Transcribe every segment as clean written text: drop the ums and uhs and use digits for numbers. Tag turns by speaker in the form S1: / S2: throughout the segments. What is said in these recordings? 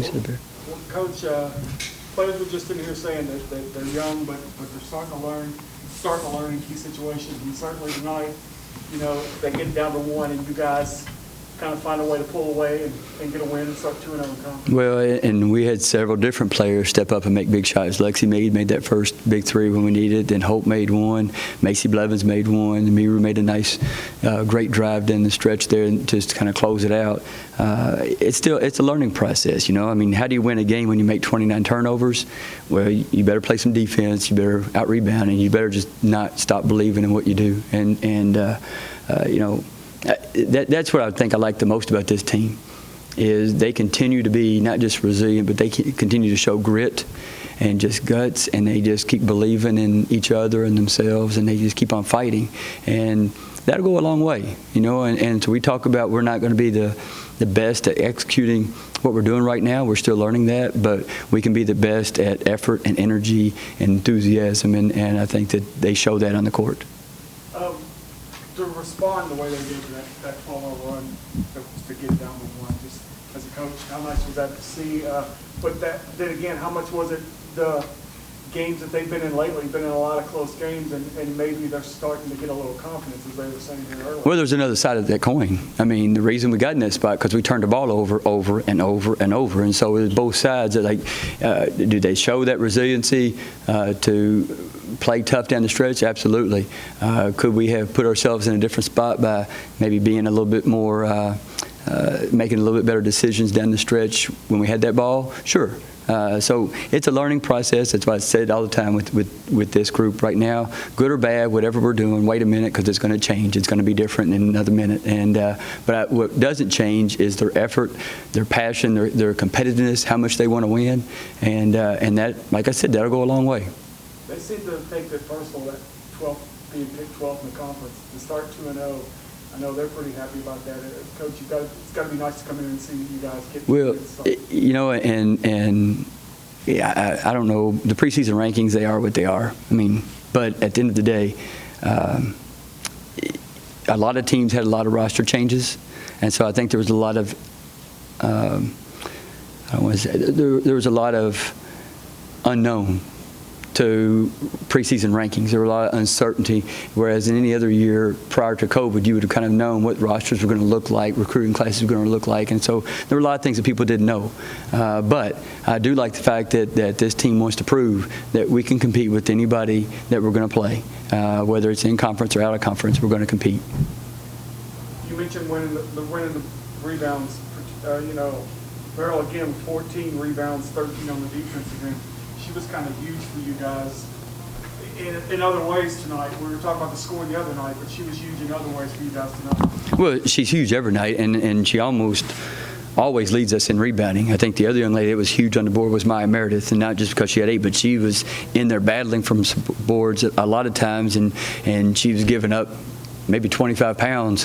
S1: You said there.
S2: Well, Coach, players were just in here saying that they're young, but they're starting to learn in key situations. And certainly tonight, you know, they get down to one, and you guys kind of find a way to pull away and get a win and start 2-0 in conference.
S1: Well, and we had several different players step up and make big shots. Lexi made that first big three when we needed it. Then Hope made one. Macy Blevins made one. Miru made a nice, great drive down the stretch there and just kind of close it out. It's a learning process, you know. I mean, how do you win a game when you make 29 turnovers? Well, you better play some defense. You better out-rebound, and you better just not stop believing in what you do. And you know, that's what I think I like the most about this team, is they continue to be not just resilient, but they continue to show grit and just guts, and they just keep believing in each other and themselves, and they just keep on fighting. And that'll go a long way, you know. And so we talk about we're not going to be the best at executing what we're doing right now. We're still learning that, but we can be the best at effort and energy and enthusiasm, and I think that they show that on the court.
S2: To respond the way they did to that 12-0 run to get down to one, just as a coach, how nice was that to see? But then again, how much was it the games that they've been in lately, been in a lot of close games, and maybe they're starting to get a little confidence, as they were saying here earlier? Well,
S1: there's another side of that coin. I mean, the reason we got in that spot because we turned the ball over and over and over, and so it's both sides. Like, do they show that resiliency to play tough down the stretch? Absolutely. Could we have put ourselves in a different spot by maybe being a little bit more, making a little bit better decisions down the stretch when we had that ball? Sure. So it's a learning process. That's why I said all the time with this group right now, good or bad, whatever we're doing, wait a minute, because it's going to change. It's going to be different in another minute. And but what doesn't change is their effort, their passion, their competitiveness, how much they want to win, and that, like I said, that'll go a long way.
S2: They seem to take that personal, that 12th, being picked 12th in the conference, to start 2-0. I know they're pretty happy about that. Coach, it's got to be nice to come in and see you guys get.
S1: Well, you know, and yeah, I don't know, the preseason rankings, they are what they are. I mean, but at the end of the day, a lot of teams had a lot of roster changes, and so I think there was a lot of I don't want to say there was a lot of unknown to preseason rankings. There was a lot of uncertainty, whereas in any other year prior to COVID, you would have kind of known what rosters were going to look like, recruiting classes were going to look like, and so there were a lot of things that people didn't know. But I do like the fact that this team wants to prove that we can compete with anybody that we're going to play, whether it's in conference or out of conference. We're going to compete.
S2: You mentioned winning the rebounds. You know, Beryl again, 14 rebounds, 13 on the defensive end. She was kind of huge for you guys in other ways tonight. We were talking about the score the other night, but she was huge in other ways for you guys tonight.
S1: Well, she's huge every night, and she almost always leads us in rebounding. I think the other young lady that was huge on the board was Maya Meredith, and not just because she had 8, but she was in there battling from boards a lot of times, and she was giving up maybe 25 pounds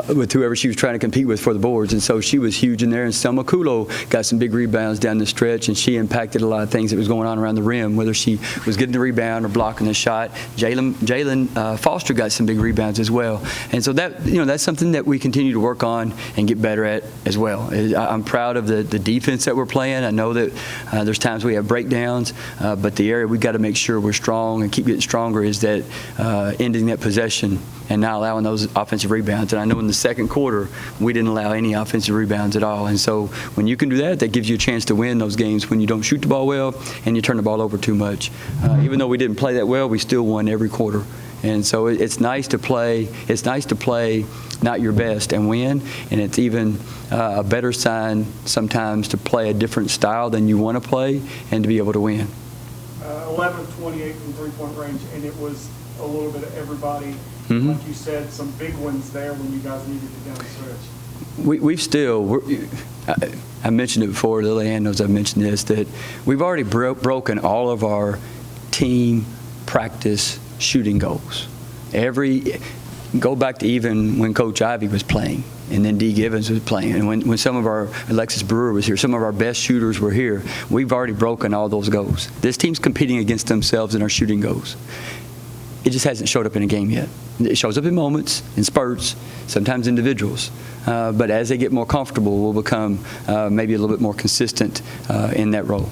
S1: with whoever she was trying to compete with for the boards. And so she was huge in there. And Selma Kulo got some big rebounds down the stretch, and she impacted a lot of things that was going on around the rim, whether she was getting the rebound or blocking the shot. Jalen Foster got some big rebounds as well. And so that, you know, that's something that we continue to work on and get better at as well. I'm proud of the defense that we're playing. I know that there's times we have breakdowns, but the area we've got to make sure we're strong and keep getting stronger is that ending that possession and not allowing those offensive rebounds. And I know in the second quarter, we didn't allow any offensive rebounds at all. And so when you can do that, that gives you a chance to win those games when you don't shoot the ball well and you turn the ball over too much. Even though we didn't play that well, we still won every quarter. And so it's nice to play. It's nice to play not your best and win. And it's even a better sign sometimes to play a different style than you want to play and to be able to win.
S2: 11 28 from three-point range, and it was a little bit of everybody.
S1: Mm-hmm.
S2: Like you said, some big ones there when you guys needed it down the stretch.
S1: We've still, I mentioned it before, Lillian knows I've mentioned this, that we've already broken all of our team practice shooting goals. Go back to even when Coach Ivy was playing, and then Dee Givens was playing, and when some of our, Alexis Brewer was here, some of our best shooters were here. We've already broken all those goals. This team's competing against themselves in our shooting goals. it just hasn't showed up in a game yet. It shows up in moments, in spurts, sometimes individuals. But as they get more comfortable, we'll become maybe a little bit more consistent in that role.